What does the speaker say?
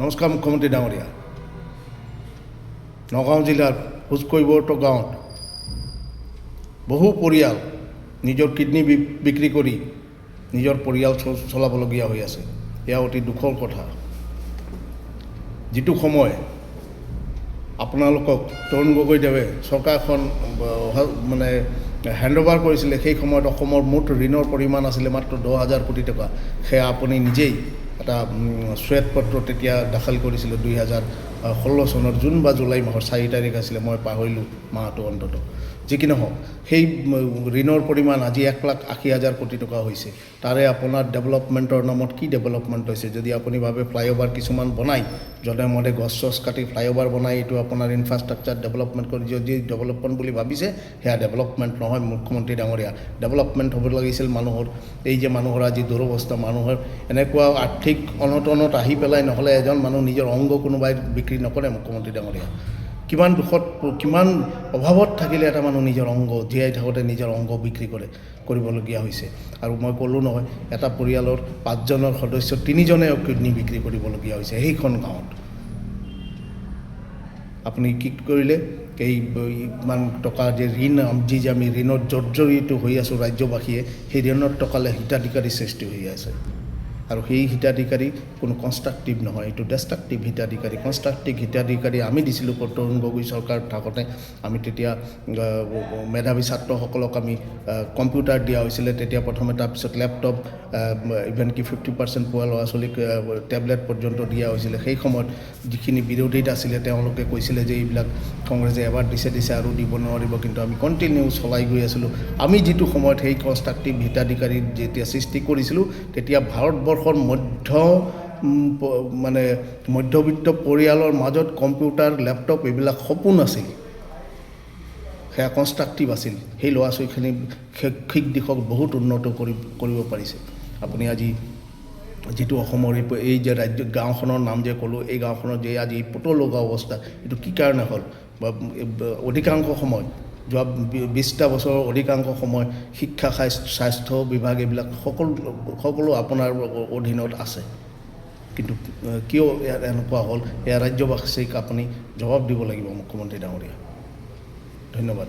নমস্কাৰ মুখ্যমন্ত্ৰী ডাঙৰীয়া। নগাঁও জিলাৰ হোচকৈবৰ্ত গাঁৱত বহু পৰিয়াল নিজৰ কিডনি বিক্ৰী কৰি নিজৰ পৰিয়াল চলাবলগীয়া হৈ আছে। এয়া অতি দুখৰ কথা। যিটো সময় আপোনালোকক তৰুণ গগৈদেৱে চৰকাৰখন মানে হেণ্ডঅভাৰ কৰিছিলে, সেই সময়ত অসমৰ মুঠ ঋণৰ পৰিমাণ আছিলে মাত্ৰ 10,000 কোটি টকা। সেয়া আপুনি নিজেই এটা শ্বেতপত্ৰ তেতিয়া দাখিল কৰিছিলে 2016 চনৰ জুন বা জুলাই মাহৰ 4 তাৰিখ আছিলে, মই পাহৰিলোঁ মাহটো অন্তত। যি কি নহওক, সেই ঋণৰ পৰিমাণ আজি 1,80,000 কোটি টকা হৈছে। তাৰে আপোনাৰ ডেভেলপমেণ্টৰ নামত কি ডেভেলপমেণ্ট হৈছে? যদি আপুনি ভাবে ফ্লাইঅভাৰ কিছুমান বনাই, যধে মধে গছ কাটি ফ্লাইঅভাৰ বনাই এইটো আপোনাৰ ইনফ্ৰাষ্ট্ৰাকচাৰ ডেভেলপমেণ্ট কৰি যদি ডেভেলপমেণ্ট বুলি ভাবিছে, সেয়া ডেভেলপমেণ্ট নহয় মুখ্যমন্ত্ৰী ডাঙৰীয়া। ডেভেলপমেণ্ট হ'ব লাগিছিল মানুহৰ, এই যে মানুহৰ আজি দুৰৱস্থা, মানুহৰ এনেকুৱা আৰ্থিক অনটনত আহি পেলাই, নহ'লে এজন মানুহ নিজৰ অংগ কোনোবাই বিক্ৰী নকৰে মুখ্যমন্ত্ৰী ডাঙৰীয়া। কিমান দুখত, কিমান অভাৱত থাকিলে এটা মানুহ নিজৰ অংগ জীয়াই থাকোঁতে নিজৰ অংগ বিক্ৰী কৰিবলগীয়া হৈছে। আৰু মই ক'লোঁ নহয়, এটা পৰিয়ালৰ 5জনৰ সদস্য 3জনে কিডনি বিক্ৰী কৰিবলগীয়া হৈছে সেইখন গাঁৱত। আপুনি কি কৰিলে? এই ইমান টকা যে ঋণ, যে আমি ঋণত জৰ্জৰিত হৈ আছোঁ ৰাজ্যবাসীয়ে, সেই ঋণৰ টকালৈ হিতাধিকাৰী সৃষ্টি হৈ আছে। আৰু সেই হিতাধিকাৰী কোনো কনষ্ট্ৰাকটিভ নহয়, এইটো ডেষ্ট্ৰাকটিভ হিতাধিকাৰী। কনষ্ট্ৰাকটিভ হিতাধিকাৰী আমি দিছিলোঁ তৰুণ গগৈ চৰকাৰ থাকোঁতে। আমি তেতিয়া মেধাৱী ছাত্ৰসকলক আমি কম্পিউটাৰ দিয়া হৈছিলে তেতিয়া প্ৰথমে, তাৰপিছত লেপটপ, ইভেন কি 50% পোৱা ল'ৰা ছোৱালীক টেবলেট পৰ্যন্ত দিয়া হৈছিলে। সেই সময়ত যিখিনি বিৰোধীত আছিলে তেওঁলোকে কৈছিলে যে এইবিলাক কংগ্ৰেছে এবাৰ দিছে আৰু দিব নোৱাৰিব, কিন্তু আমি কণ্টিনিউ চলাই গৈ আছিলোঁ। আমি যিটো সময়ত সেই কনষ্ট্ৰাকটিভ হিতাধিকাৰী যেতিয়া সৃষ্টি কৰিছিলোঁ, তেতিয়া ভাৰতবৰ্ষৰ মধ্যবিত্ত পৰিয়ালৰ মাজত কম্পিউটাৰ, লেপটপ এইবিলাক সপোন আছিল, সেয়া কনষ্ট্ৰাকটিভ আছিল। সেই ল'ৰা ছোৱালীখিনি শৈক্ষিক দিশত বহুত উন্নত কৰিব পাৰিছে। আপুনি আজি যিটো অসমৰ এই যে গাঁওখনৰ নাম যে ক'লোঁ, এই গাঁওখনৰ যে আজি পুতৌ লগা অৱস্থা, এইটো কি কাৰণে হ'ল? বা অধিকাংশ সময় যোৱা 20টা বছৰৰ অধিকাংশ সময় শিক্ষা, স্বাস্থ্য বিভাগ এইবিলাক সকলো আপোনাৰ অধীনত আছে, কিন্তু কিয় এনেকুৱা হ'ল? এয়া ৰাজ্যবাসীক আপুনি জবাব দিব লাগিব মুখ্যমন্ত্ৰী ডাঙৰীয়া। ধন্যবাদ।